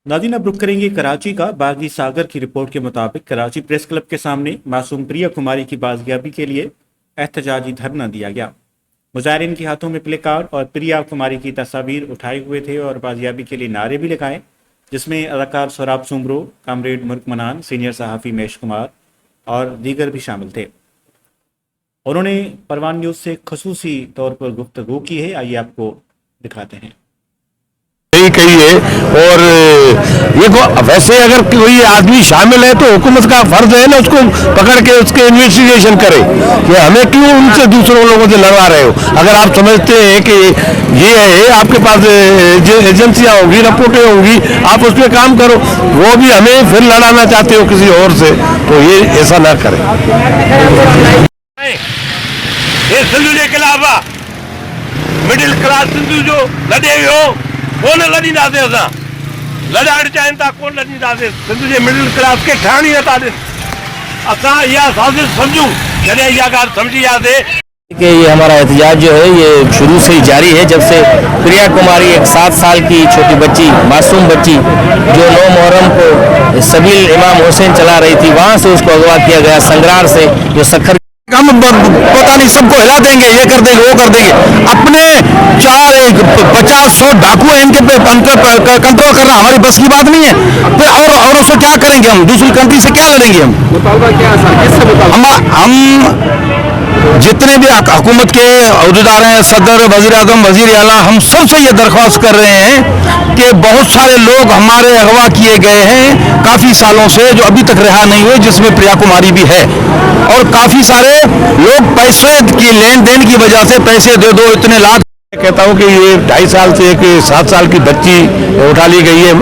नाज़रीन, अब रुख करेंगे कराची का। बागी सागर की रिपोर्ट के मुताबिक कराची प्रेस क्लब के सामने मासूम प्रिया कुमारी की बाजियाबी के लिए एहतजाजी धरना दिया गया। मुजाहिरीन के हाथों में प्ले कार्ड और प्रिया कुमारी की तस्वीर उठाए हुए थे और बाजियाबी के लिए नारे भी लगाए, जिसमें अदाकार सोराब सुमरो, कामरेड मुल्क मनान, सीनियर सहाफ़ी महेश कुमार और दीगर भी शामिल थे। उन्होंने परवान न्यूज़ से खसूसी तौर पर गुफ्तगू की है। आइए आपको दिखाते हैं। कही है। और ये वैसे अगर कोई आदमी शामिल है तो हुकूमत का फर्ज है ना उसको पकड़ के उसके इन्वेस्टिगेशन करे कि हमें क्यों उनसे दूसरों लोगों से लड़वा रहे हो। अगर आप समझते हैं कि ये है, आपके पास एजेंसियां होंगी, रिपोर्टें होंगी, आप उस पर काम करो। वो भी हमें फिर लड़ाना चाहते हो किसी और से, तो ये ऐसा ना करें। ये सिंधु के अलावा मिडिल क्लास सिंधु जो लड़े हो कोन लड़ींदासीं। असां लड़ाइण चाहिनि था, कोन लड़ींदासीं। सिंध जे मिडिल क्लास खे ठहण ई नथा ॾियनि। असां इहा साज़िश सम्झूं, जॾहिं इहा ॻाल्हि सम्झी वियासीं कि ये हमारा एहतजाज जो है ये शुरू से ही जारी है। जब से प्रिया कुमारी एक 7 साल की छोटी बच्ची, मासूम बच्ची जो 9 मुहर्रम को सबील इमाम हुसैन चला रही थी, वहाँ से उसको अगवा किया गया संगरार से, जो सखर हम पता नहीं सबको हिला देंगे, ये कर देंगे, वो कर देंगे। अपने 50-100 डाकू हैं, इनके पे कंट्रोल करना हमारी बस की बात नहीं है। फिर और औरों से क्या करेंगे हम? दूसरी कंट्री से क्या लड़ेंगे हम? हम जितने भी हुकूमत के अहदेदार हैं, सदर, वजीर आजम, वजीर आला, हम सबसे ये दरख्वास्त कर रहे हैं कि बहुत सारे लोग हमारे अगवा किए गए हैं काफ़ी सालों से, जो अभी तक रिहा नहीं हुए, जिसमें प्रिया कुमारी भी है। और काफ़ी सारे लोग पैसे की लेन देन की वजह से पैसे दे दो, इतने लाख। कहता हूँ कि ये 2.5 साल से एक 7 साल की बच्ची उठा ली गई है।